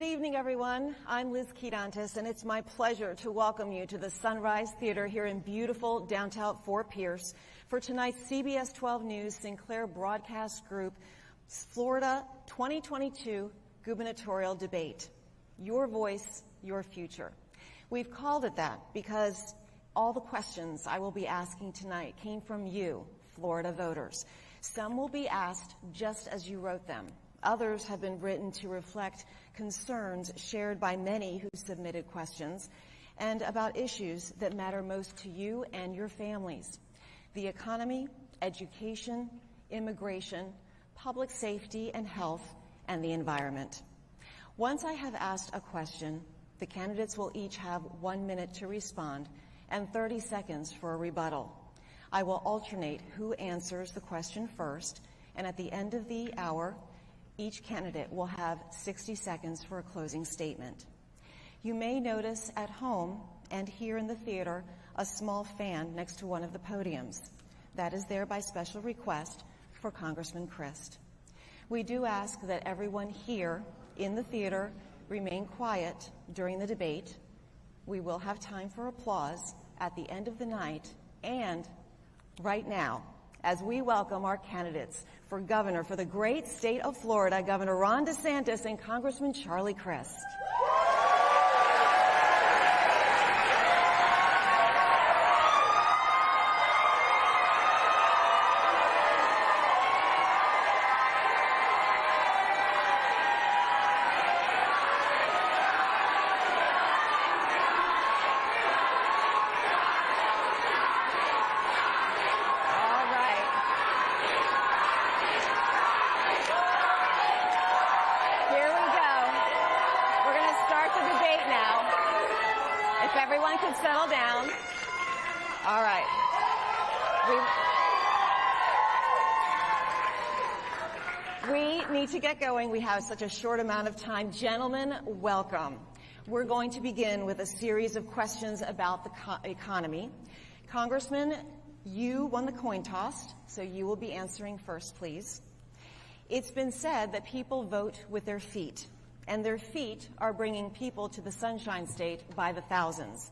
Good evening, everyone. I'm Liz Quirantes, and it's my pleasure to welcome you to the Sunrise Theater here in beautiful downtown Fort Pierce for tonight's CBS 12 News Sinclair Broadcast Group Florida 2022 Gubernatorial Debate. Your voice, your future. We've called it that because all the questions I will be asking tonight came from you, Florida voters. Some will be asked just as you wrote them. Others have been written to reflect concerns shared by many who submitted questions and about issues that matter most to you and your families: the economy, education, immigration, public safety and health, and the environment. Once I have asked a question, the candidates will each have 1 minute to respond and 30 seconds for a rebuttal. I will alternate who answers the question first, and at the end of the hour, each candidate will have 60 seconds for a closing statement. You may notice at home and here in the theater a small fan next to one of the podiums. That is there by special request for Congressman Crist. We do ask that everyone here in the theater remain quiet during the debate. We will have time for applause at the end of the night and right now, as we welcome our candidates for governor for the great state of Florida, Governor Ron DeSantis and Congressman Charlie Crist. Settle down. All right. We need to get going. We have such a short amount of time. Gentlemen, welcome. We're going to begin with a series of questions about the economy. Congressman, you won the coin toss, so you will be answering first, please. It's been said that people vote with their feet, and their feet are bringing people to the Sunshine State by the thousands.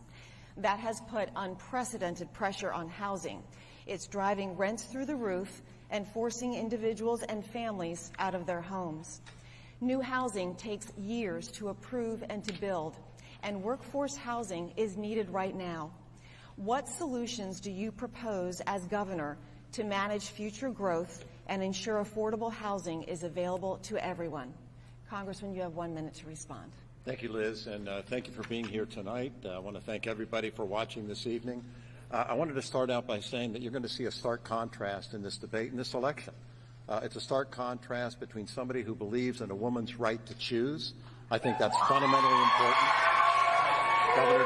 That has put unprecedented pressure on housing. It's driving rents through the roof and forcing individuals and families out of their homes. New housing takes years to approve and to build, and workforce housing is needed right now. What solutions do you propose as governor to manage future growth and ensure affordable housing is available to everyone? Congressman, you have 1 minute to respond. Thank you, Liz, and thank you for being here tonight. I want to thank everybody for watching this evening. I wanted to start out by saying that you're going to see a stark contrast in this debate, in this election. It's a stark contrast between somebody who believes in a woman's right to choose. I think that's fundamentally important. Governor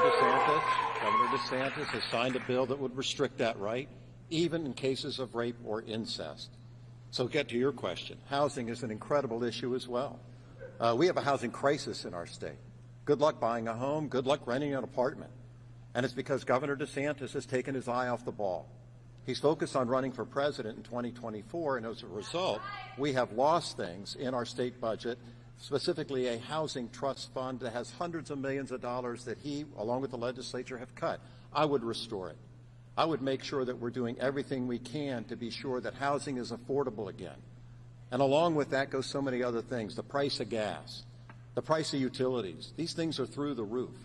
DeSantis has signed a bill that would restrict that right, even in cases of rape or incest. So get to your question. Housing is an incredible issue as well. We have a housing crisis in our state. Good luck buying a home. Good luck renting an apartment. And it's because Governor DeSantis has taken his eye off the ball. He's focused on running for president in 2024, and as a result, we have lost things in our state budget, specifically a housing trust fund that has hundreds of millions of dollars that he, along with the legislature, have cut. I would restore it. I would make sure that we're doing everything we can to be sure that housing is affordable again. And along with that goes so many other things: the price of gas, the price of utilities. These things are through the roof.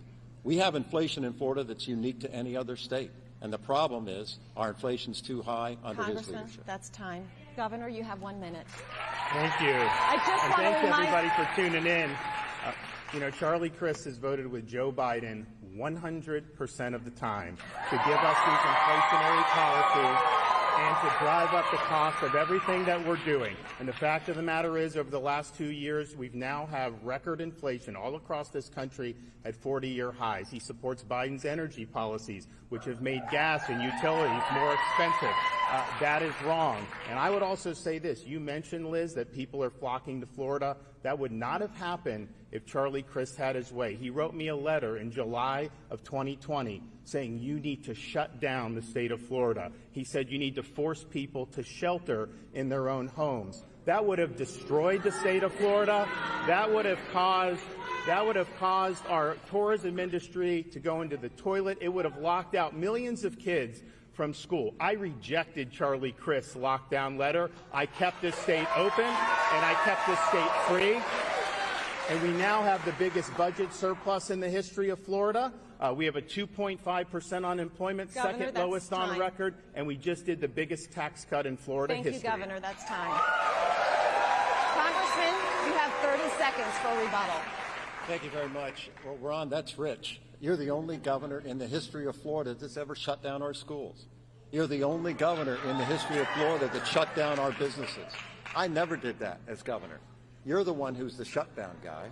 We have inflation in Florida that's unique to any other state. And the problem is our inflation's too high under his leadership. Congressman, that's time. Governor, you have 1 minute. Thank you. And thanks everybody for tuning in. Charlie Crist has voted with Joe Biden 100% of the time to give us these inflationary policies and to drive up the cost of everything that we're doing. And the fact of the matter is, over the last 2 years, we've now have record inflation all across this country at 40-year highs. He supports Biden's energy policies, which have made gas and utilities more expensive. That is wrong. And I would also say this. You mentioned, Liz, that people are flocking to Florida. That would not have happened if Charlie Crist had his way. He wrote me a letter in July of 2020 saying you need to shut down the state of Florida. He said you need to force people to shelter in their own homes. That would have destroyed the state of Florida. That would have caused That would have caused our tourism industry to go into the toilet. It would have locked out millions of kids from school. I rejected Charlie Crist's lockdown letter. I kept this state open, and I kept this state free. And we now have the biggest budget surplus in the history of Florida. We have a 2.5% unemployment, Governor, second lowest on record, and we just did the biggest tax cut in Florida history. Thank you, Governor. That's time. Congressman, you have 30 seconds for rebuttal. Thank you very much. Well, Ron, that's rich. You're the only governor in the history of Florida that's ever shut down our schools. You're the only governor in the history of Florida that shut down our businesses. I never did that as governor. You're the one who's the shutdown guy.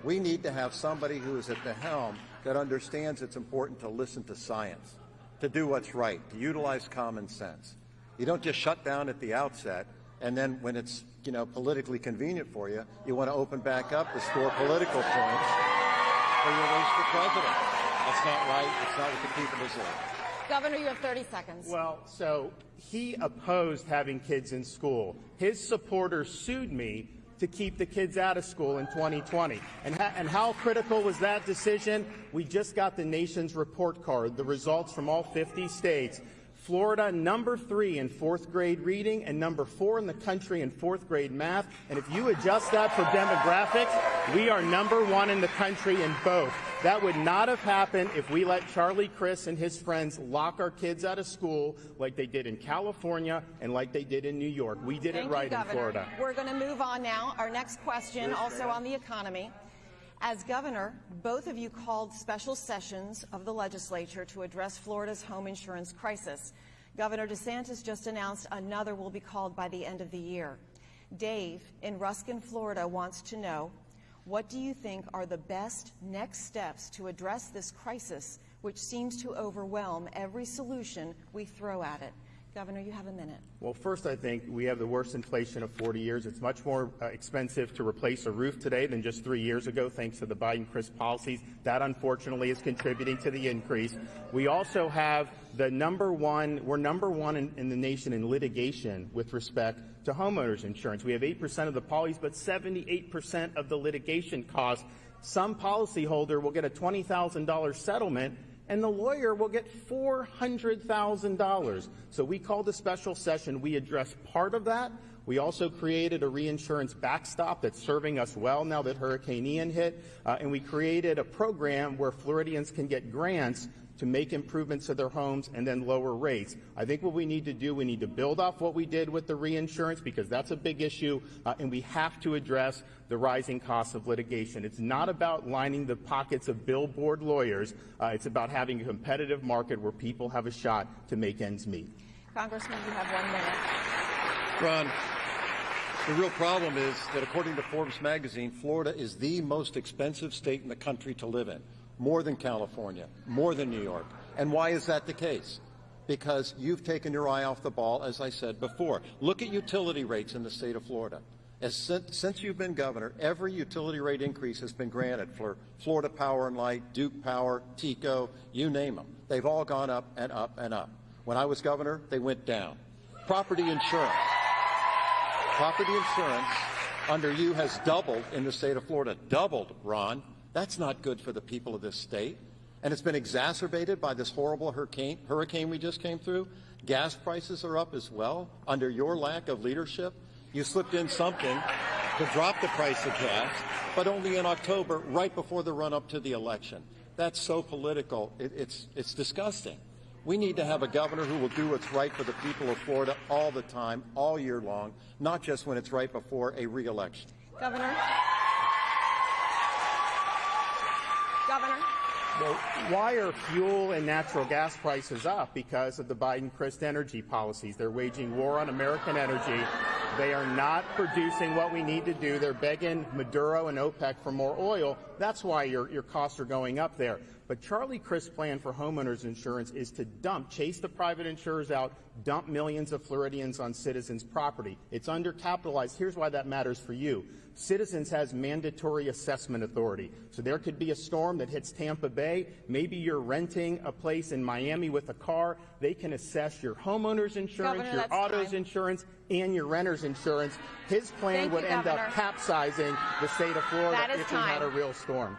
We need to have somebody who is at the helm that understands it's important to listen to science, to do what's right, to utilize common sense. You don't just shut down at the outset, and then when it's politically convenient for you, you want to open back up to score political points for your race for president. That's not right. It's not what the people deserve. Governor, you have 30 seconds. Well, so he opposed having kids in school. His supporters sued me to keep the kids out of school in 2020. And how critical was that decision? We just got the nation's report card, the results from all 50 states. Florida, number 3 in 4th grade reading and number 4 in the country in 4th grade math. And if you adjust that for demographics, we are number 1 in the country in both. That would not have happened if we let Charlie Crist and his friends lock our kids out of school like they did in California and like they did in New York. We did it right in Florida. We're going to move on now. Our next question, also on the economy. As governor, both of you called special sessions of the legislature to address Florida's home insurance crisis. Governor DeSantis just announced another will be called by the end of the year. Dave in Ruskin, Florida wants to know, what do you think are the best next steps to address this crisis, which seems to overwhelm every solution we throw at it? Governor, you have a minute. Well, first, I think we have the worst inflation of 40 years. It's much more expensive to replace a roof today than just 3 years ago, thanks to the Biden-Crist policies. That, unfortunately, is contributing to the increase. We also have we're number one in the nation in litigation with respect to homeowners insurance. We have 8% of the policies, but 78% of the litigation costs. Some policyholder will get a $20,000 settlement, and the lawyer will get $400,000. So we called a special session. We addressed part of that. We also created a reinsurance backstop that's serving us well now that Hurricane Ian hit. And we created a program where Floridians can get grants to make improvements to their homes and then lower rates. I think what we need to do, we need to build off what we did with the reinsurance, because that's a big issue, and we have to address the rising costs of litigation. It's not about lining the pockets of billboard lawyers. It's about having a competitive market where people have a shot to make ends meet. Congressman, you have 1 minute. Ron, the real problem is that according to Forbes magazine, Florida is the most expensive state in the country to live in. More than California, more than New York. And why is that the case? Because you've taken your eye off the ball, as I said before. Look at utility rates in the state of Florida. Since you've been governor, every utility rate increase has been granted for Florida Power and Light, Duke Power, TECO, you name them. They've all gone up and up and up. When I was governor, they went down. Property insurance. Property insurance under you has doubled in the state of Florida. Doubled, Ron. That's not good for the people of this state. And it's been exacerbated by this horrible hurricane we just came through. Gas prices are up as well under your lack of leadership. You slipped in something to drop the price of gas, but only in October, right before the run-up to the election. That's so political. It's disgusting. We need to have a governor who will do what's right for the people of Florida all the time, all year long, not just when it's right before a re-election. Governor? Well, why are fuel and natural gas prices up? Because of the Biden-Crist energy policies. They're waging war on American energy. They are not producing what we need to do. They're begging Maduro and OPEC for more oil. That's why your costs are going up there. But Charlie Crist's plan for homeowners insurance is to chase the private insurers out, dump millions of Floridians on Citizens property. It's undercapitalized. Here's why that matters for you. Citizens has mandatory assessment authority. So there could be a storm that hits Tampa Bay. Maybe you're renting a place in Miami with a car. They can assess your homeowner's insurance, Governor, your that's auto's time. insurance, and your renter's insurance. His plan would end up capsizing the state of Florida That is if we had a time. real storm.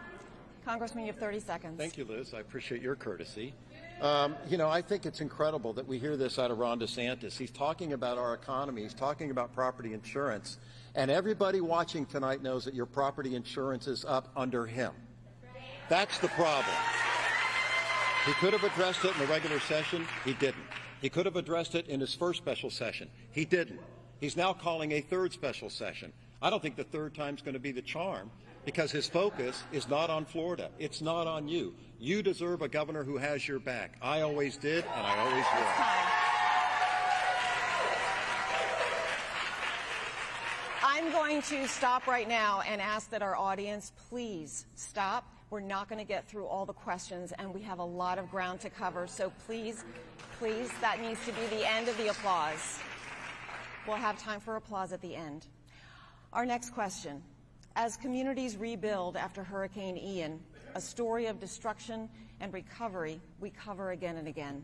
Congressman, you have 30 seconds. Thank you, Liz. I appreciate your courtesy. I think it's incredible that we hear this out of Ron DeSantis. He's talking about our economy. He's talking about property insurance. And everybody watching tonight knows that your property insurance is up under him. That's the problem. He could have addressed it in the regular session. He didn't. He could have addressed it in his first special session. He didn't. He's now calling a third special session. I don't think the third time's going to be the charm, because his focus is not on Florida. It's not on you. You deserve a governor who has your back. I always did, and I always will. Time. I'm going to stop right now and ask that our audience please stop. We're not going to get through all the questions, and we have a lot of ground to cover. So please, that needs to be the end of the applause. We'll have time for applause at the end. Our next question. As communities rebuild after Hurricane Ian, a story of destruction and recovery we cover again and again.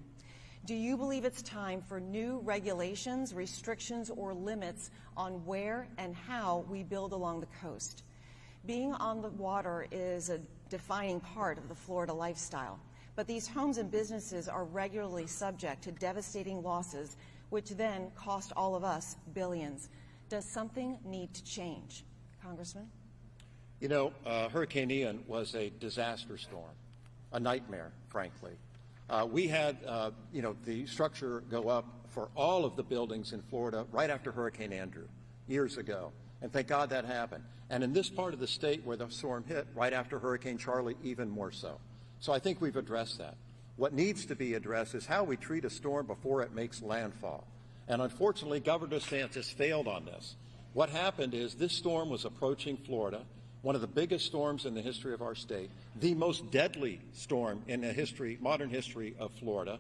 Do you believe it's time for new regulations, restrictions, or limits on where and how we build along the coast? Being on the water is a defining part of the Florida lifestyle, but these homes and businesses are regularly subject to devastating losses, which then cost all of us billions. Does something need to change? Congressman? Hurricane Ian was a disaster storm, a nightmare, frankly. We had, the structure go up for all of the buildings in Florida right after Hurricane Andrew years ago. And thank God that happened. And in this part of the state where the storm hit, right after Hurricane Charlie, even more so. So I think we've addressed that. What needs to be addressed is how we treat a storm before it makes landfall. And unfortunately, Governor DeSantis failed on this. What happened is this storm was approaching Florida, one of the biggest storms in the history of our state, the most deadly storm in the modern history of Florida.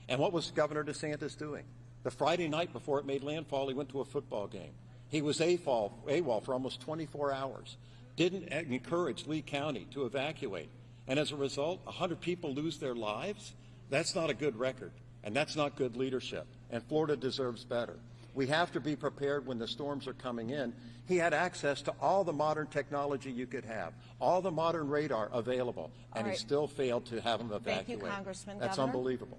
And what was Governor DeSantis doing? The Friday night before it made landfall, he went to a football game. He was AWOL for almost 24 hours, didn't encourage Lee County to evacuate. And as a result, 100 people lose their lives. That's not a good record, and that's not good leadership. And Florida deserves better. We have to be prepared when the storms are coming in. He had access to all the modern technology you could have, all the modern radar available, and he still failed to have them evacuate. Thank you, Congressman. That's Governor? unbelievable.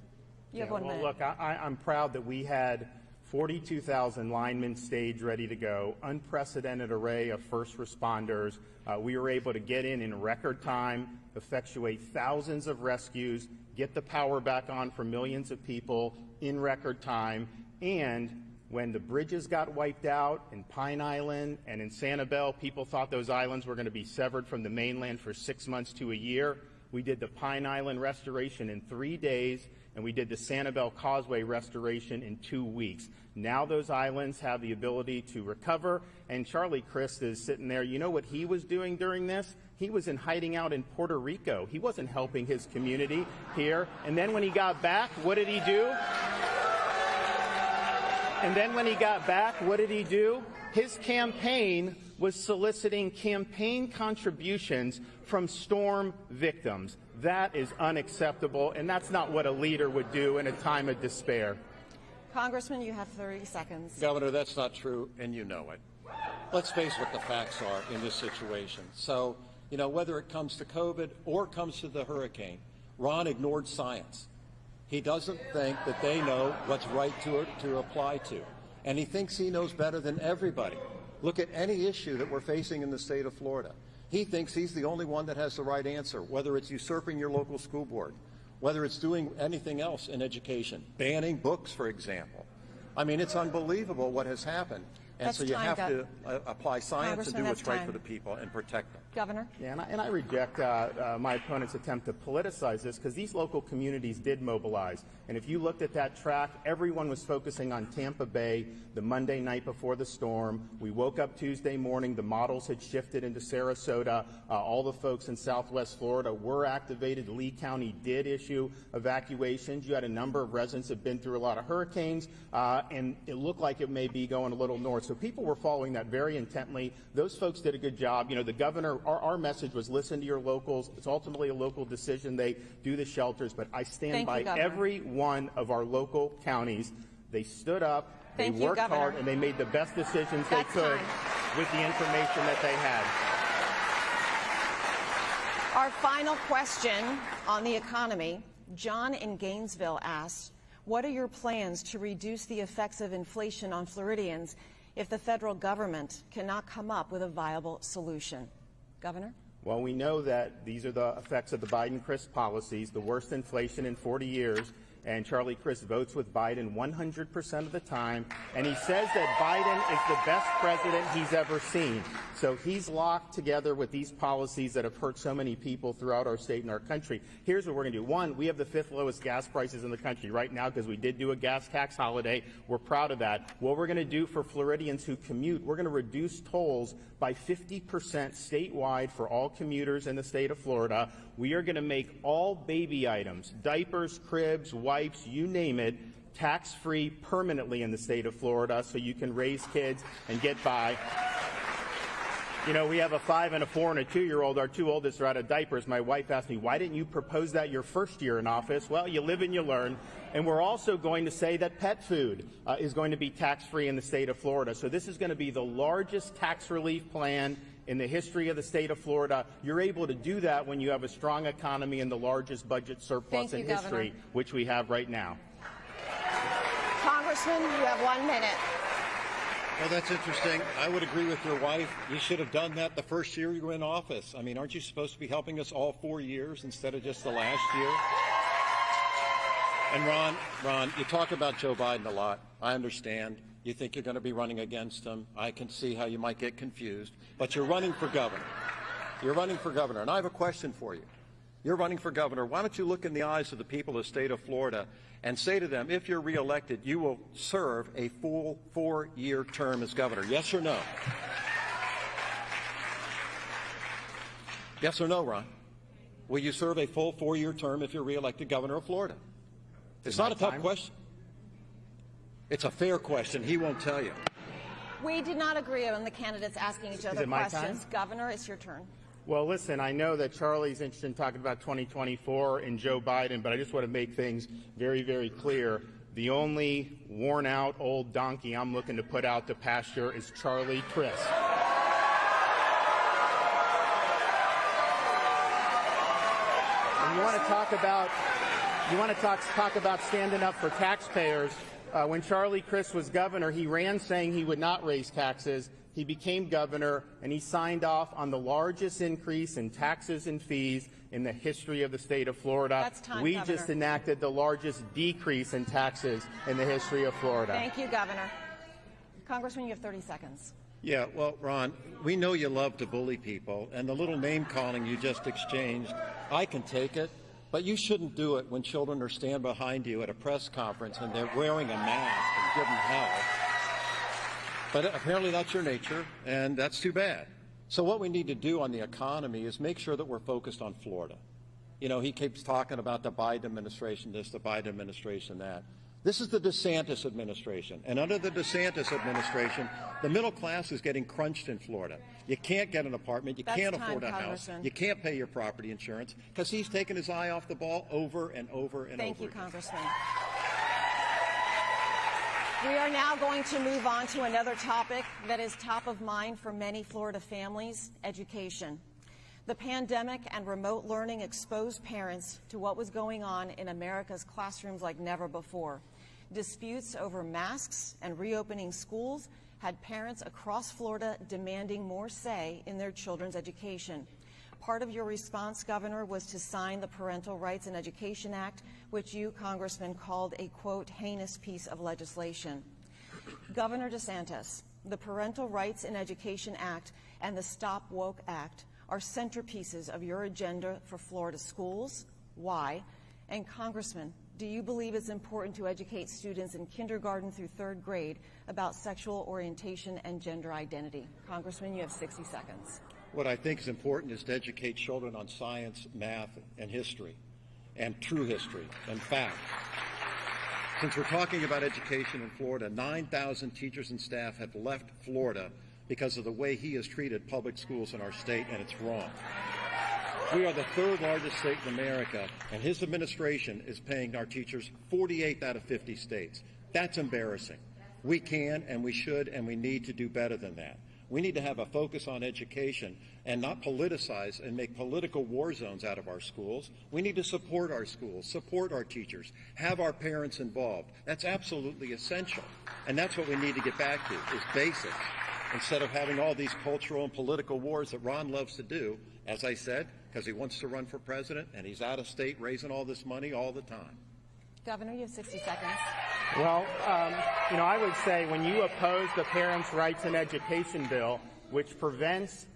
You have 1 minute. Look, I'm proud that we had 42,000 linemen staged ready to go, unprecedented array of first responders. We were able to get in record time, effectuate thousands of rescues, get the power back on for millions of people in record time, and when the bridges got wiped out in Pine Island and in Sanibel, people thought those islands were going to be severed from the mainland for 6 months to a year. We did the Pine Island restoration in 3 days, and we did the Sanibel Causeway restoration in 2 weeks. Now those islands have the ability to recover, and Charlie Crist is sitting there. You know what he was doing during this? He was hiding out in Puerto Rico. He wasn't helping his community here. And then when he got back, what did he do? His campaign was soliciting campaign contributions from storm victims. That is unacceptable, and that's not what a leader would do in a time of despair. Congressman, you have 30 seconds. Governor, that's not true, and you know it. Let's face what the facts are in this situation. So, whether it comes to COVID or comes to the hurricane, Ron ignored science. He doesn't think that they know what's right to apply to. And he thinks he knows better than everybody. Look at any issue that we're facing in the state of Florida. He thinks he's the only one that has the right answer, whether it's usurping your local school board, whether it's doing anything else in education, banning books, for example. I mean, it's unbelievable what has happened. And That's so you time, have to apply science and Congressman, do what's that's right time. for the people and protect them. Governor? Yeah, and I reject my opponent's attempt to politicize this, because these local communities did mobilize. And if you looked at that track, everyone was focusing on Tampa Bay the Monday night before the storm. We woke up Tuesday morning, the models had shifted into Sarasota. All the folks in Southwest Florida were activated. Lee County did issue evacuations. You had a number of residents that have been through a lot of hurricanes, and it looked like it may be going a little north. So people were following that very intently. Those folks did a good job. You know, the governor, our message was listen to your locals. It's ultimately a local decision. They do the shelters, but I stand by every one of our local counties. They stood up, they worked hard, and they made the best decisions they could with the information that they had. Our final question on the economy. John in Gainesville asks, what are your plans to reduce the effects of inflation on Floridians if the federal government cannot come up with a viable solution? Governor? Well, we know that these are the effects of the Biden-Crist policies, the worst inflation in 40 years, and Charlie Crist votes with Biden 100% of the time, and he says that Biden is the best president he's ever seen. So he's locked together with these policies that have hurt so many people throughout our state and our country. Here's what we're going to do. One, we have the 5th lowest gas prices in the country right now because we did do a gas tax holiday. We're proud of that. What we're going to do for Floridians who commute, we're going to reduce tolls by 50% statewide for all commuters in the state of Florida. We are going to make all baby items, diapers, cribs, wipes, you name it, tax-free permanently in the state of Florida so you can raise kids and get by. You know, we have a 5 and a 4 and a 2-year-old. Our 2 oldest are out of diapers. My wife asked me, why didn't you propose that your first year in office? Well, you live and you learn. And we're also going to say that pet food is going to be tax-free in the state of Florida. So this is going to be the largest tax relief plan in the history of the state of Florida. You're able to do that when you have a strong economy and the largest budget surplus in history, which we have right now. Congressman, you have 1 minute. Well, that's interesting. I would agree with your wife. You should have done that the first year you were in office. I mean, aren't you supposed to be helping us all 4 years instead of just the last year? And Ron, you talk about Joe Biden a lot. I understand. You think you're going to be running against him. I can see how you might get confused. But you're running for governor. You're running for governor. And I have a question for you. You're running for governor. Why don't you look in the eyes of the people of the state of Florida and say to them, if you're reelected, you will serve a full 4-year term as governor? Yes or no? Yes or no, Ron? Will you serve a full 4-year term if you're reelected governor of Florida? It's not a tough question. It's a fair question. He won't tell you. We did not agree on the candidates asking each other questions. Governor, it's your turn. Well, listen, I know that Charlie's interested in talking about 2024 and Joe Biden, but I just want to make things very, very clear. The only worn-out old donkey I'm looking to put out to pasture is Charlie Crist. And you want to talk about standing up for taxpayers. When Charlie Crist was governor, he ran saying he would not raise taxes. He became governor, and he signed off on the largest increase in taxes and fees in the history of the state of Florida. That's time, we Governor. just enacted the largest decrease in taxes in the history of Florida. Thank you, Governor. Congressman, you have 30 seconds. Yeah, well, Ron, we know you love to bully people, and the little name-calling you just exchanged, I can take it, but you shouldn't do it when children are standing behind you at a press conference and they're wearing a mask and giving hell. But apparently that's your nature, and that's too bad. So what we need to do on the economy is make sure that we're focused on Florida. You know, he keeps talking about the Biden administration this, the Biden administration that. This is the DeSantis administration, and under the DeSantis administration, the middle class is getting crunched in Florida. You can't get an apartment, you can't afford a house, you can't pay your property insurance, because he's taken his eye off the ball over and over and over again. Thank you, Congressman. We are now going to move on to another topic that is top of mind for many Florida families: education. The pandemic and remote learning exposed parents to what was going on in America's classrooms like never before. Disputes over masks and reopening schools had parents across Florida demanding more say in their children's education. Part of your response, Governor, was to sign the Parental Rights in Education Act, which you, Congressman, called a, quote, heinous piece of legislation. Governor DeSantis, the Parental Rights in Education Act and the Stop Woke Act are centerpieces of your agenda for Florida schools. Why? And Congressman, do you believe it's important to educate students in kindergarten through 3rd grade about sexual orientation and gender identity? Congressman, you have 60 seconds. What I think is important is to educate children on science, math, and history, and true history and fact. Since we're talking about education in Florida, 9,000 teachers and staff have left Florida because of the way he has treated public schools in our state, and it's wrong. We are the 3rd largest state in America, and his administration is paying our teachers 48 out of 50 states. That's embarrassing. We can and we should and we need to do better than that. We need to have a focus on education and not politicize and make political war zones out of our schools. We need to support our schools, support our teachers, have our parents involved. That's absolutely essential. And that's what we need to get back to, is basics, instead of having all these cultural and political wars that Ron loves to do, as I said, because he wants to run for president and he's out of state raising all this money all the time. Governor, you have 60 seconds. Well, I would say when you oppose the Parents' Rights in Education bill, which prevents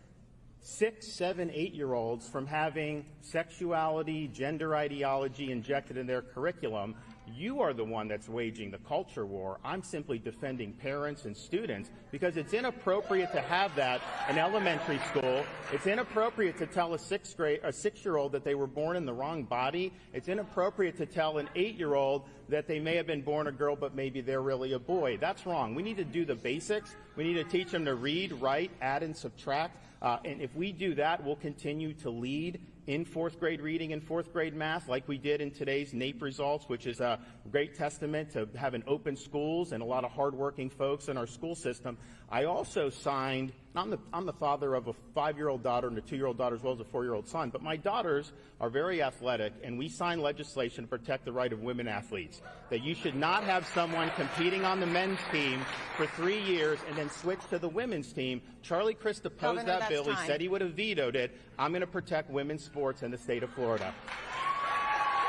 6, 7, 8-year-olds from having sexuality, gender ideology injected in their curriculum, you are the one that's waging the culture war. I'm simply defending parents and students because it's inappropriate to have that in elementary school. It's inappropriate to tell a 6-year-old that they were born in the wrong body. It's inappropriate to tell an 8-year-old that they may have been born a girl, but maybe they're really a boy. That's wrong. We need to do the basics. We need to teach them to read, write, add, and subtract. And if we do that, we'll continue to lead in 4th grade reading and 4th grade math, like we did in today's NAEP results, which is a great testament to having open schools and a lot of hardworking folks in our school system. I also signed, I'm the father of a 5-year-old daughter and a 2-year-old daughter as well as a 4-year-old son, but my daughters are very athletic, and we signed legislation to protect the right of women athletes, that you should not have someone competing on the men's team for 3 years and then switch to the women's team. Charlie Crist opposed that bill. He said he would have vetoed it. I'm going to protect women's sports in the state of Florida.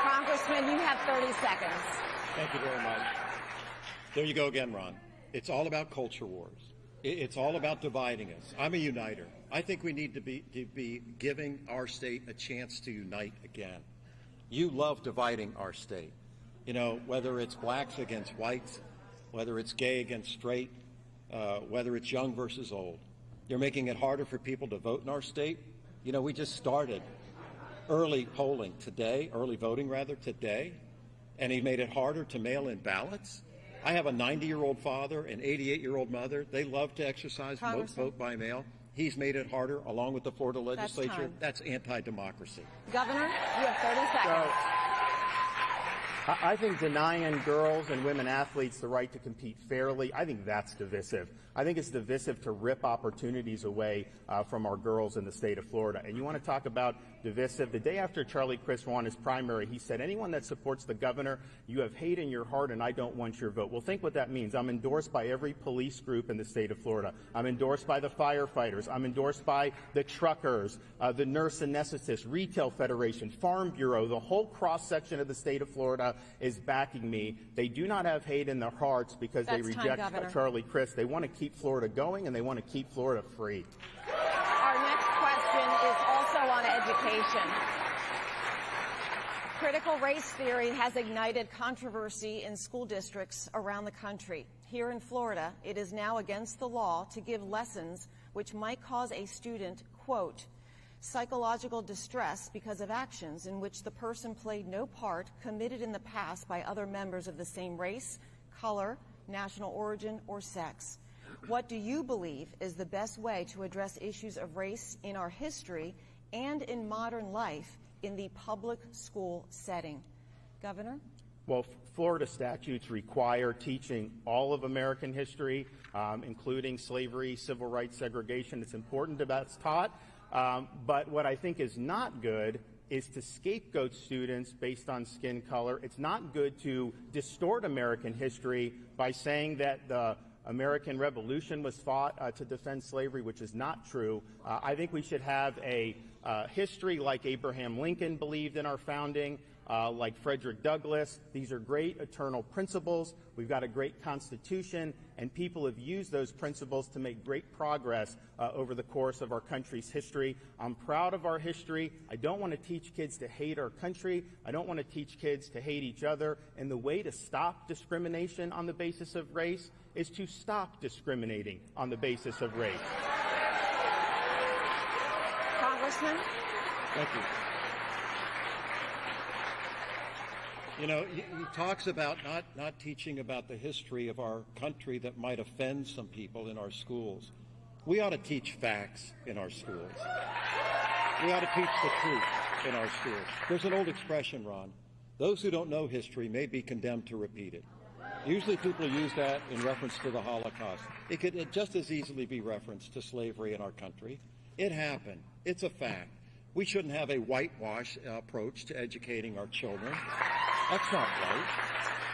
Congressman, you have 30 seconds. Thank you very much. There you go again, Ron. It's all about culture wars. It's all about dividing us. I'm a uniter. I think we need to be giving our state a chance to unite again. You love dividing our state. You know, whether it's blacks against whites, whether it's gay against straight, whether it's young versus old. You're making it harder for people to vote in our state. You know, we just started early polling today, early voting rather, today, and he made it harder to mail in ballots. I have a 90-year-old father, an 88-year-old mother. They love to exercise vote by mail. He's made it harder, along with the Florida legislature. That's anti-democracy. Governor, you have 30 seconds. I think denying girls and women athletes the right to compete fairly, I think that's divisive. I think it's divisive to rip opportunities away from our girls in the state of Florida. And you want to talk about divisive? The day after Charlie Crist won his primary, he said, anyone that supports the governor, you have hate in your heart and I don't want your vote. Well, think what that means. I'm endorsed by every police group in the state of Florida. I'm endorsed by the firefighters. I'm endorsed by the truckers, the nurse anesthetists, Retail Federation, Farm Bureau. The whole cross-section of the state of Florida is backing me. They do not have hate in their hearts because they reject Charlie Crist. They want to keep Florida going and they want to keep Florida free. Our next question is also on education. Critical race theory has ignited controversy in school districts around the country. Here in Florida, it is now against the law to give lessons which might cause a student, quote, psychological distress because of actions in which the person played no part committed in the past by other members of the same race, color, national origin, or sex. What do you believe is the best way to address issues of race in our history and in modern life in the public school setting? Governor? Well, Florida statutes require teaching all of American history, including slavery, civil rights, segregation. It's important that that's taught. But what I think is not good is to scapegoat students based on skin color. It's not good to distort American history by saying that the American Revolution was fought to defend slavery, which is not true. I think we should have a history like Abraham Lincoln believed in our founding, like Frederick Douglass. These are great eternal principles. We've got a great Constitution, and people have used those principles to make great progress over the course of our country's history. I'm proud of our history. I don't want to teach kids to hate our country. I don't want to teach kids to hate each other. And the way to stop discrimination on the basis of race is to stop discriminating on the basis of race. Congressman? Thank you. You know, he talks about not teaching about the history of our country that might offend some people in our schools. We ought to teach facts in our schools. We ought to teach the truth in our schools. There's an old expression, Ron. Those who don't know history may be condemned to repeat it. Usually people use that in reference to the Holocaust. It could just as easily be referenced to slavery in our country. It happened. It's a fact. We shouldn't have a whitewash approach to educating our children. That's not right.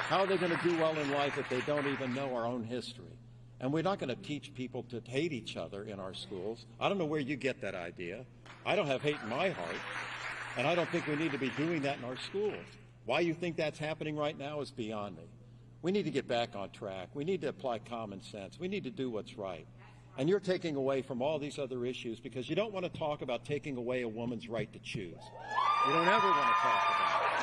How are they going to do well in life if they don't even know our own history? And we're not going to teach people to hate each other in our schools. I don't know where you get that idea. I don't have hate in my heart, and I don't think we need to be doing that in our schools. Why you think that's happening right now is beyond me. We need to get back on track. We need to apply common sense. We need to do what's right. And you're taking away from all these other issues because you don't want to talk about taking away a woman's right to choose. You don't ever want to talk about it.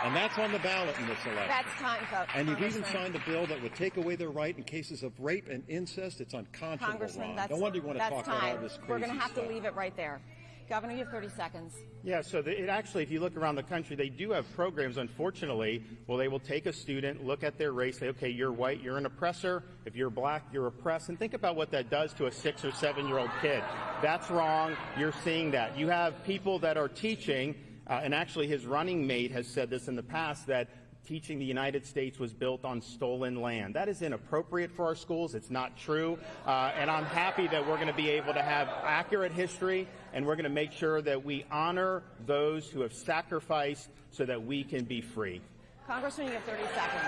And that's on the ballot in this election. That's time, folks. And you've even signed a bill that would take away their right in cases of rape and incest. It's unconscionable, Congressman, Ron. No wonder you want to talk about all this crazy We're going to have stuff. to leave it right there. Governor, you have 30 seconds. Yeah, so it actually, if you look around the country, they do have programs, unfortunately, well, they will take a student, look at their race, say, okay, you're white, you're an oppressor. If you're black, you're oppressed. And think about what that does to a 6 or 7-year-old kid. That's wrong. You're seeing that. You have people that are teaching, and actually his running mate has said this in the past, that teaching the United States was built on stolen land. That is inappropriate for our schools. It's not true. And I'm happy that we're going to be able to have accurate history, and we're going to make sure that we honor those who have sacrificed so that we can be free. Congressman, you have 30 seconds.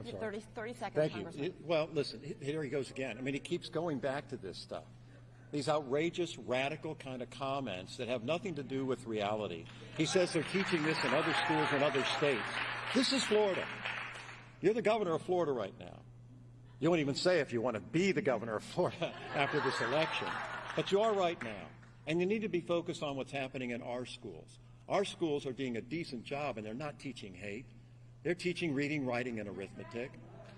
You have 30 seconds, Thank Congressman. you. Well, listen, here he goes again. I mean, he keeps going back to this stuff. These outrageous, radical kind of comments that have nothing to do with reality. He says they're teaching this in other schools in other states. This is Florida. You're the governor of Florida right now. You won't even say if you want to be the governor of Florida after this election. But you are right now. And you need to be focused on what's happening in our schools. Our schools are doing a decent job, and they're not teaching hate. They're teaching reading, writing, and arithmetic.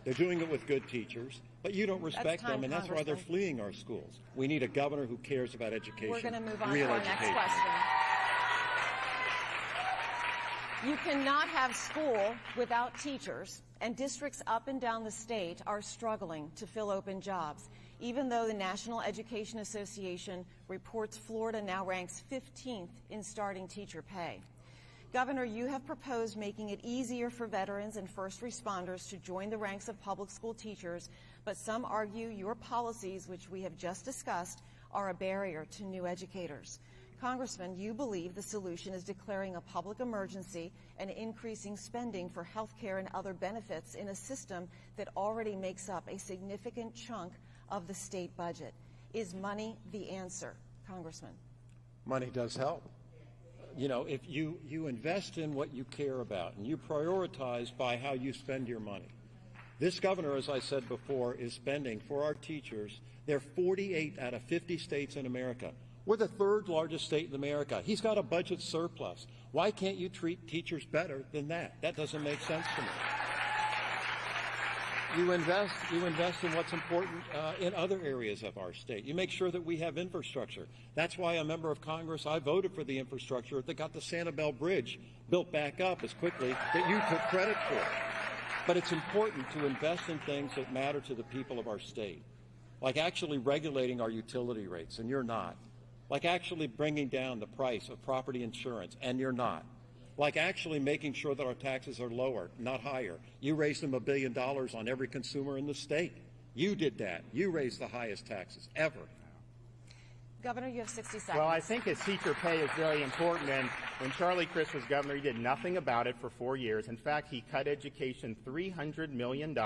They're doing it with good teachers, but you don't respect them, and that's why they're fleeing our schools. We need a governor who cares about education. We're going to move on real to our education. next question. You cannot have school without teachers, and districts up and down the state are struggling to fill open jobs, even though the National Education Association reports Florida now ranks 15th in starting teacher pay. Governor, you have proposed making it easier for veterans and first responders to join the ranks of public school teachers, but some argue your policies, which we have just discussed, are a barrier to new educators. Congressman, you believe the solution is declaring a public emergency and increasing spending for health care and other benefits in a system that already makes up a significant chunk of the state budget. Is money the answer, Congressman? Money does help. You know, if you invest in what you care about and you prioritize by how you spend your money. This governor, as I said before, is spending for our teachers. They're 48 out of 50 states in America. We're the third largest state in America. He's got a budget surplus. Why can't you treat teachers better than that? That doesn't make sense to me. You invest in what's important in other areas of our state. You make sure that we have infrastructure. That's why a member of Congress, I voted for the infrastructure that got the Sanibel Bridge built back up as quickly that you took credit for. But it's important to invest in things that matter to the people of our state, like actually regulating our utility rates, and you're not. Like actually bringing down the price of property insurance, and you're not. Like actually making sure that our taxes are lower, not higher. You raised them $1 billion on every consumer in the state. You did that. You raised the highest taxes ever. Governor, you have 60 seconds. Well, I think his teacher pay is very important, and when Charlie Crist was governor, he did nothing about it for 4 years. In fact, he cut education $300 million.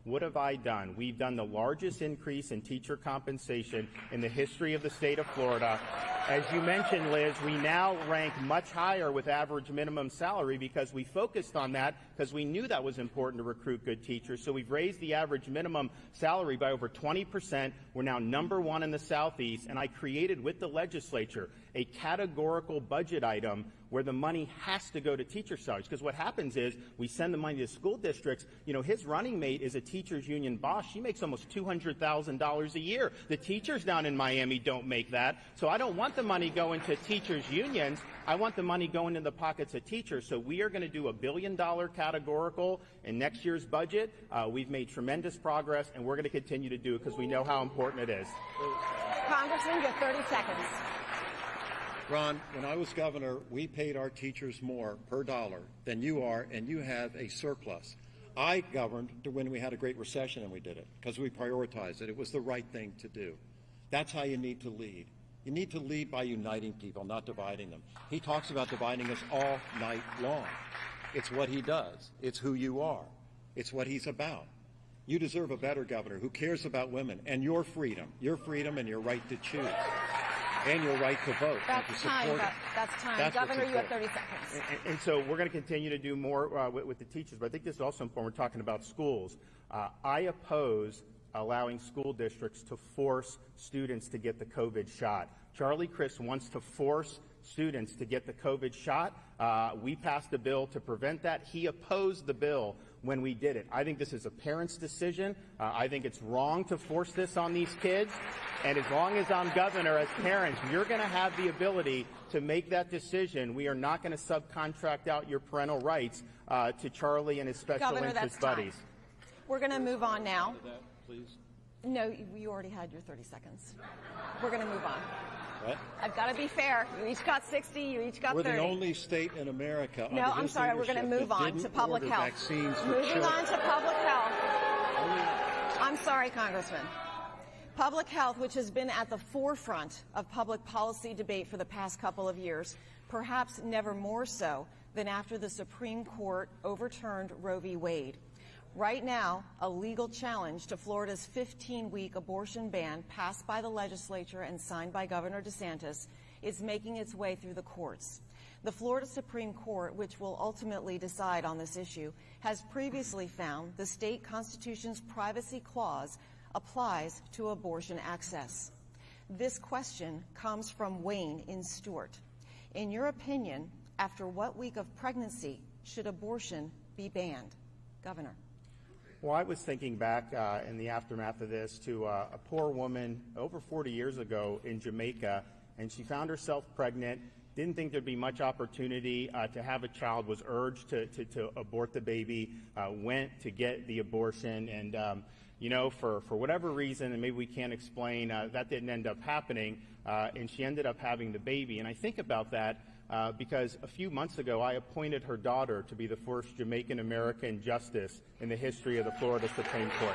What have I done? We've done the largest increase in teacher compensation in the history of the state of Florida. As you mentioned, Liz, we now rank much higher with average minimum salary because we focused on that because we knew that was important to recruit good teachers. So we've raised the average minimum salary by over 20%. We're now #1 in the Southeast, and I created with the legislature a categorical budget item where the money has to go to teacher salaries. Because what happens is we send the money to school districts. You know, his running mate is a teachers union boss. She makes almost $200,000 a year. The teachers down in Miami don't make that. So I don't want the money going to teachers unions. I want the money going in the pockets of teachers. So we are going to do $1 billion categorical in next year's budget. We've made tremendous progress, and we're going to continue to do it because we know how important it is. Congressman, you have 30 seconds. Ron, when I was governor, we paid our teachers more per dollar than you are, and you have a surplus. I governed when we had a great recession, and we did it because we prioritized it. It was the right thing to do. That's how you need to lead. You need to lead by uniting people, not dividing them. He talks about dividing us all night long. It's what he does. It's who you are. It's what he's about. You deserve a better governor who cares about women and your freedom and your right to choose. And your right to vote. That's time. That's time. That's Governor, you have 30 seconds. And so we're going to continue to do more with the teachers. But I think this is also important. We're talking about schools. I oppose allowing school districts to force students to get the COVID shot. Charlie Crist wants to force students to get the COVID shot. We passed a bill to prevent that. He opposed the bill when we did it. I think this is a parent's decision. I think it's wrong to force this on these kids. And as long as I'm governor, as parents, you're going to have the ability to make that decision. We are not going to subcontract out your parental rights to Charlie and his special interest buddies. We're going to move on now. That, please. No, you already had your 30 seconds. We're going to move on. What? I've got to be fair. You each got 60. You each got 30. We're the only state in America. No, I'm sorry. We're going to move on to public health. Moving on to public health. I'm sorry, Congressman. Public health, which has been at the forefront of public policy debate for the past couple of years, perhaps never more so than after the Supreme Court overturned Roe v. Wade. Right now, a legal challenge to Florida's 15-week abortion ban passed by the legislature and signed by Governor DeSantis is making its way through the courts. The Florida Supreme Court, which will ultimately decide on this issue, has previously found the state constitution's privacy clause applies to abortion access. This question comes from Wayne in Stewart. In your opinion, after what week of pregnancy should abortion be banned? Governor. Well, I was thinking back in the aftermath of this to a poor woman over 40 years ago in Jamaica, and she found herself pregnant, didn't think there'd be much opportunity to have a child, was urged to abort the baby, went to get the abortion, and you know, for whatever reason, and maybe we can't explain, that didn't end up happening, and she ended up having the baby. And I think about that because a few months ago, I appointed her daughter to be the first Jamaican-American justice in the history of the Florida Supreme Court.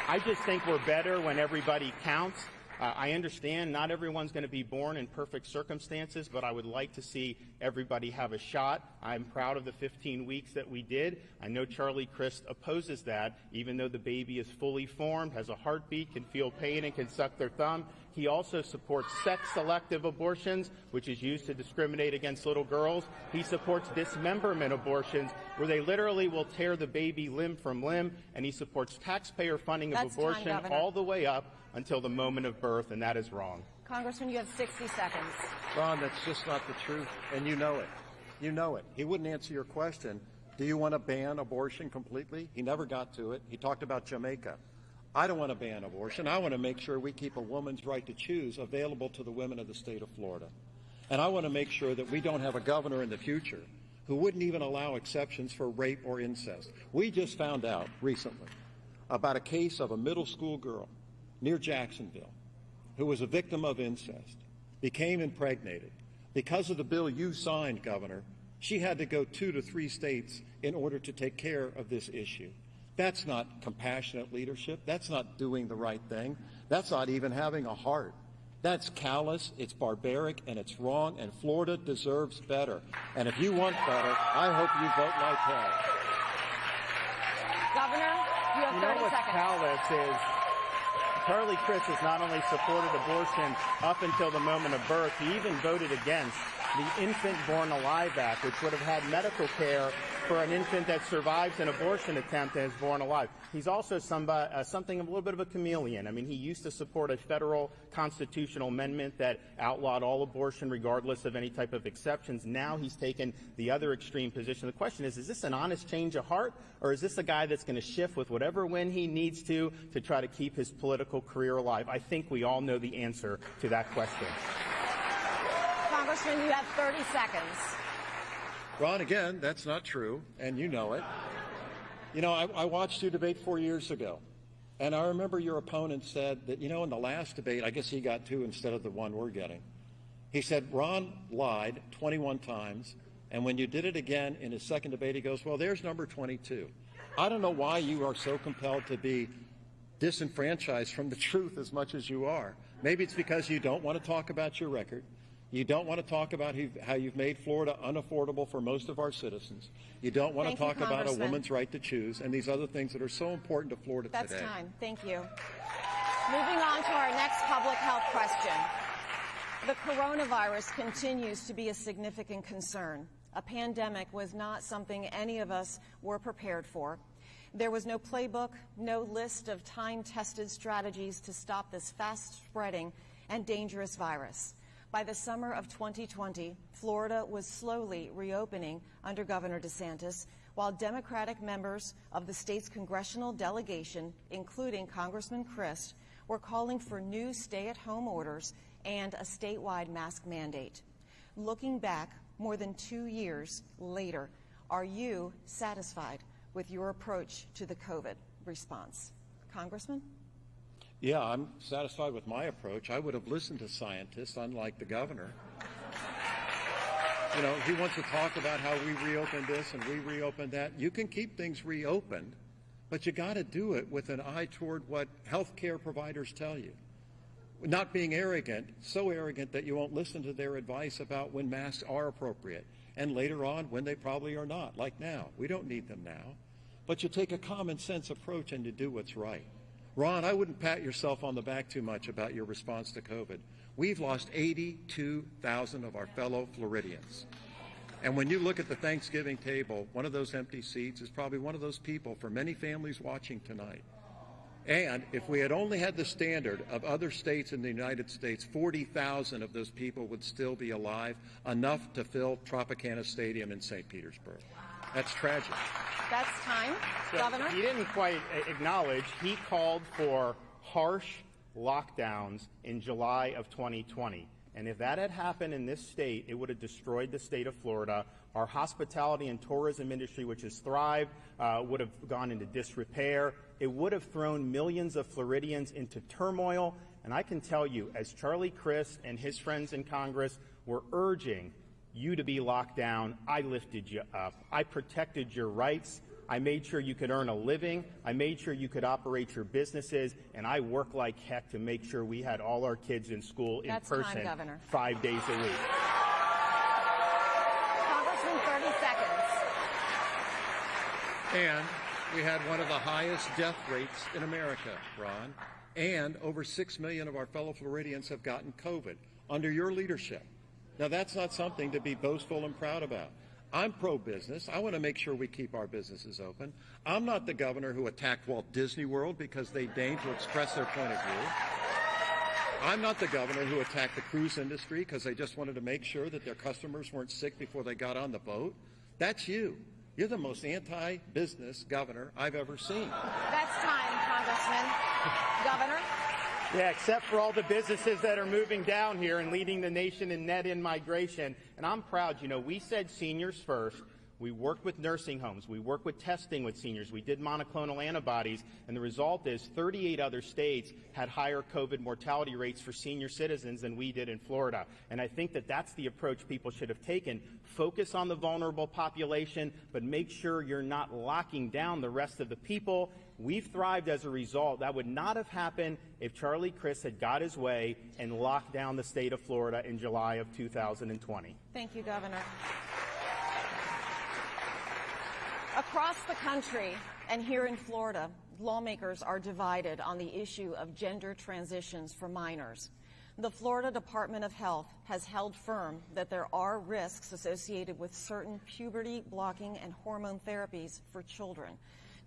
I just think we're better when everybody counts. I understand not everyone's going to be born in perfect circumstances, but I would like to see everybody have a shot. I'm proud of the 15 weeks that we did. I know Charlie Crist opposes that, even though the baby is fully formed, has a heartbeat, can feel pain, and can suck their thumb. He also supports sex-selective abortions, which is used to discriminate against little girls. He supports dismemberment abortions, where they literally will tear the baby limb from limb, and he supports taxpayer funding of abortion all the way up until the moment of birth, and that is wrong. Congressman, you have 60 seconds. Ron, that's just not the truth, and you know it. You know it. He wouldn't answer your question. Do you want to ban abortion completely? He never got to it. He talked about Jamaica. I don't want to ban abortion. I want to make sure we keep a woman's right to choose available to the women of the state of Florida. And I want to make sure that we don't have a governor in the future who wouldn't even allow exceptions for rape or incest. We just found out recently about a case of a middle school girl near Jacksonville who was a victim of incest, became impregnated. Because of the bill you signed, Governor, she had to go 2 to 3 states in order to take care of this issue. That's not compassionate leadership. That's not doing the right thing. That's not even having a heart. That's callous, it's barbaric, and it's wrong, and Florida deserves better. And if you want better, I hope you vote like hell. Governor, you have 30 You know what's seconds. callous is Charlie Crist has not only supported abortion up until the moment of birth, he even voted against the Infant Born Alive Act, which would have had medical care for an infant that survives an abortion attempt and is born alive. He's also something a little bit of a chameleon. I mean, he used to support a federal constitutional amendment that outlawed all abortion regardless of any type of exceptions. Now he's taken the other extreme position. The question is this an honest change of heart, or is this a guy that's going to shift with whatever win he needs to try to keep his political career alive? I think we all know the answer to that question. Congressman, you have 30 seconds. Ron, again, that's not true, and you know it. You know, I watched you debate 4 years ago, and I remember your opponent said that, you know, in the last debate, I guess he got 2 instead of the 1 we're getting. He said Ron lied 21 times, and when you did it again in his second debate, he goes, well, there's number 22. I don't know why you are so compelled to be disenfranchised from the truth as much as you are. Maybe it's because you don't want to talk about your record. You don't want to talk about how you've made Florida unaffordable for most of our citizens. You don't want to talk about a woman's right to choose and these other things that are so important to Florida today. That's time. Thank you. Moving on to our next public health question. The coronavirus continues to be a significant concern. A pandemic was not something any of us were prepared for. There was no playbook, no list of time-tested strategies to stop this fast-spreading and dangerous virus. By the summer of 2020, Florida was slowly reopening under Governor DeSantis, while Democratic members of the state's congressional delegation, including Congressman Crist, were calling for new stay-at-home orders and a statewide mask mandate. Looking back more than 2 years later, are you satisfied with your approach to the COVID response? Congressman? Yeah, I'm satisfied with my approach. I would have listened to scientists, unlike the governor. You know, he wants to talk about how we reopened this and we reopened that. You can keep things reopened, but you got to do it with an eye toward what healthcare providers tell you. Not being arrogant, so arrogant that you won't listen to their advice about when masks are appropriate, and later on when they probably are not, like now. We don't need them now. But you take a common sense approach and you do what's right. Ron, I wouldn't pat yourself on the back too much about your response to COVID. We've lost 82,000 of our fellow Floridians. And when you look at the Thanksgiving table, one of those empty seats is probably one of those people for many families watching tonight. And if we had only had the standard of other states in the United States, 40,000 of those people would still be alive, enough to fill Tropicana Stadium in St. Petersburg. That's tragic. That's time. Governor? He didn't quite acknowledge he called for harsh lockdowns in July of 2020. And if that had happened in this state, it would have destroyed the state of Florida. Our hospitality and tourism industry, which has thrived, would have gone into disrepair. It would have thrown millions of Floridians into turmoil. And I can tell you, as Charlie Crist and his friends in Congress were urging you to be locked down, I lifted you up. I protected your rights. I made sure you could earn a living. I made sure you could operate your businesses. And I worked like heck to make sure we had all our kids in school in person 5 days a week. Congressman, 30 seconds. And we had one of the highest death rates in America, Ron. And over 6 million of our fellow Floridians have gotten COVID under your leadership. Now, that's not something to be boastful and proud about. I'm pro-business. I want to make sure we keep our businesses open. I'm not the governor who attacked Walt Disney World because they deigned to express their point of view. I'm not the governor who attacked the cruise industry because they just wanted to make sure that their customers weren't sick before they got on the boat. That's you. You're the most anti-business governor I've ever seen. That's time, Congressman. Governor? Yeah, except for all the businesses that are moving down here and leading the nation in net in-migration. And I'm proud, you know, we said seniors first. We worked with nursing homes. We worked with testing with seniors. We did monoclonal antibodies. And the result is 38 other states had higher COVID mortality rates for senior citizens than we did in Florida. And I think that that's the approach people should have taken. Focus on the vulnerable population, but make sure you're not locking down the rest of the people. We've thrived as a result. That would not have happened if Charlie Crist had got his way and locked down the state of Florida in July of 2020. Thank you, Governor. Across the country and here in Florida, lawmakers are divided on the issue of gender transitions for minors. The Florida Department of Health has held firm that there are risks associated with certain puberty-blocking and hormone therapies for children,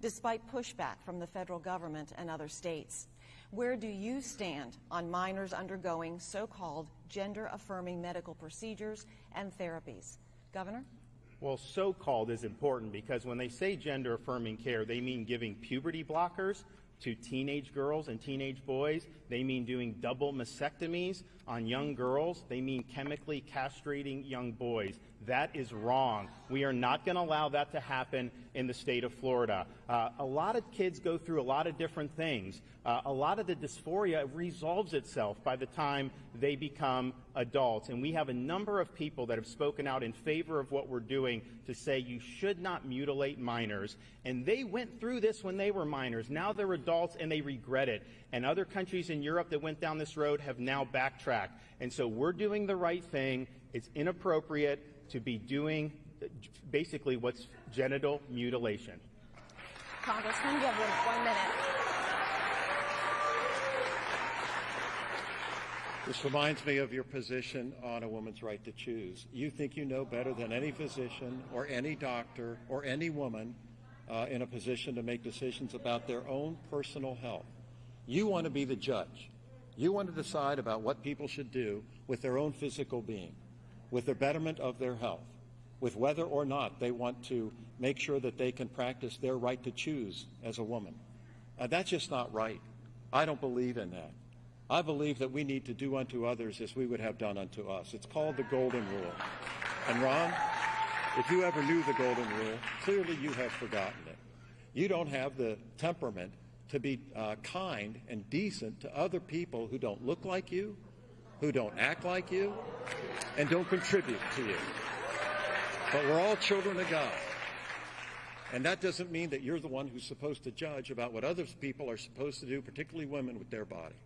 despite pushback from the federal government and other states. Where do you stand on minors undergoing so-called gender-affirming medical procedures and therapies? Governor? Well, so-called is important because when they say gender-affirming care, they mean giving puberty blockers to teenage girls and teenage boys. They mean doing double mastectomies on young girls. They mean chemically castrating young boys. That is wrong. We are not going to allow that to happen in the state of Florida. A lot of kids go through a lot of different things. A lot of the dysphoria resolves itself by the time they become adults. And we have a number of people that have spoken out in favor of what we're doing to say you should not mutilate minors. And they went through this when they were minors. Now they're adults and they regret it. And other countries in Europe that went down this road have now backtracked. And so we're doing the right thing. It's inappropriate to be doing basically what's genital mutilation. Congressman, you have 1 minute. This reminds me of your position on a woman's right to choose. You think you know better than any physician or any doctor or any woman in a position to make decisions about their own personal health. You want to be the judge. You want to decide about what people should do with their own physical being, with the betterment of their health, with whether or not they want to make sure that they can practice their right to choose as a woman. That's just not right. I don't believe in that. I believe that we need to do unto others as we would have done unto us. It's called the Golden Rule. And Ron, if you ever knew the Golden Rule, clearly you have forgotten it. You don't have the temperament to be kind and decent to other people who don't look like you, who don't act like you, and don't contribute to you. But we're all children of God. And that doesn't mean that you're the one who's supposed to judge about what other people are supposed to do, particularly women, with their body.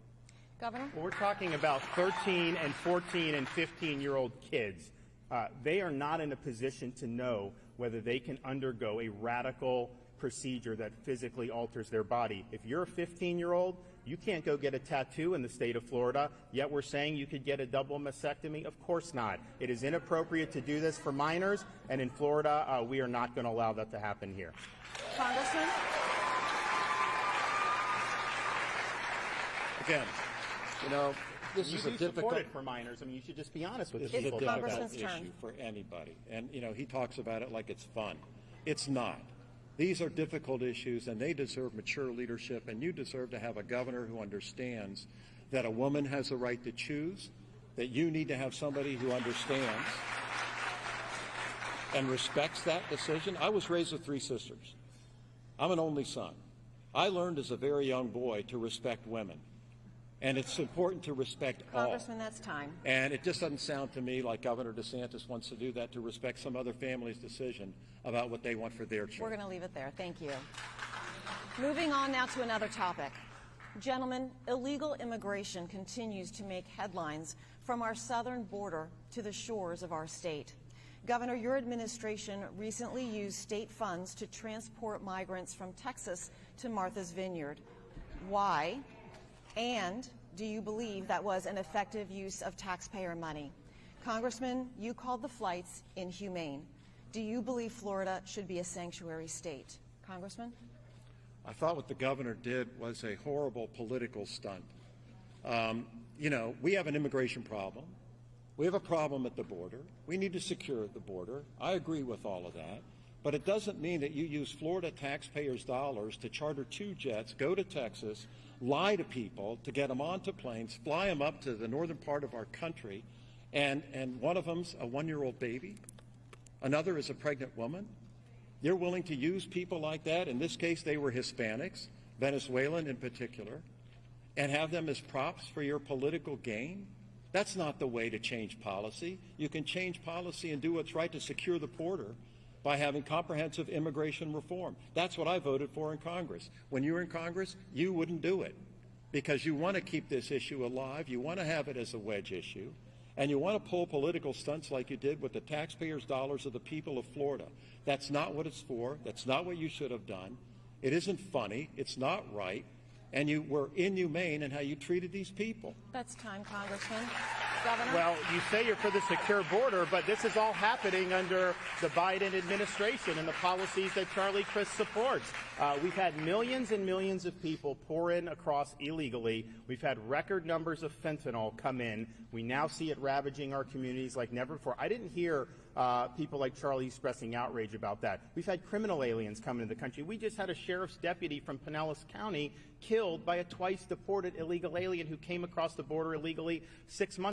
Governor? Well, we're talking about 13 and 14 and 15-year-old kids. They are not in a position to know whether they can undergo a radical procedure that physically alters their body. If you're a 15-year-old, you can't go get a tattoo in the state of Florida, yet we're saying you could get a double mastectomy? Of course not. It is inappropriate to do this for minors, and in Florida, we are not going to allow that to happen here. Congressman? Again, you know, this is a difficult support it for minors. I mean, you should just be honest with This people. is a about difficult that. issue for anybody. And, you know, he talks about it like it's fun. It's not. These are difficult issues, and they deserve mature leadership, and you deserve to have a governor who understands that a woman has a right to choose, that you need to have somebody who understands and respects that decision. I was raised with 3 sisters. I'm an only son. I learned as a very young boy to respect women. And it's important to respect all. Congressman, that's time. And it just doesn't sound to me like Governor DeSantis wants to do that, to respect some other family's decision about what they want for their We're children. going to leave it there. Thank you. Moving on now to another topic. Gentlemen, illegal immigration continues to make headlines from our southern border to the shores of our state. Governor, your administration recently used state funds to transport migrants from Texas to Martha's Vineyard. Why? And do you believe that was an effective use of taxpayer money? Congressman, you called the flights inhumane. Do you believe Florida should be a sanctuary state? Congressman? I thought what the governor did was a horrible political stunt. You know, we have an immigration problem. We have a problem at the border. We need to secure the border. I agree with all of that. But it doesn't mean that you use Florida taxpayers' dollars to charter 2 jets, go to Texas, lie to people to get them onto planes, fly them up to the northern part of our country, and one of them's a 1-year-old baby, another is a pregnant woman. You're willing to use people like that, in this case they were Hispanics, Venezuelan in particular, and have them as props for your political gain? That's not the way to change policy. You can change policy and do what's right to secure the border, by having comprehensive immigration reform. That's what I voted for in Congress. When you were in Congress, you wouldn't do it because you want to keep this issue alive. You want to have it as a wedge issue. And you want to pull political stunts like you did with the taxpayers' dollars of the people of Florida. That's not what it's for. That's not what you should have done. It isn't funny. It's not right. And you were inhumane in how you treated these people. That's time, Congressman. Governor? Well, you say you're for the secure border, but this is all happening under the Biden administration and the policies that Charlie Crist supports. We've had millions and millions of people pour in across illegally. We've had record numbers of fentanyl come in. We now see it ravaging our communities like never before. I didn't hear people like Charlie expressing outrage about that. We've had criminal aliens come into the country. We just had a sheriff's deputy from Pinellas County killed by a twice-deported illegal alien who came across the border illegally 6 months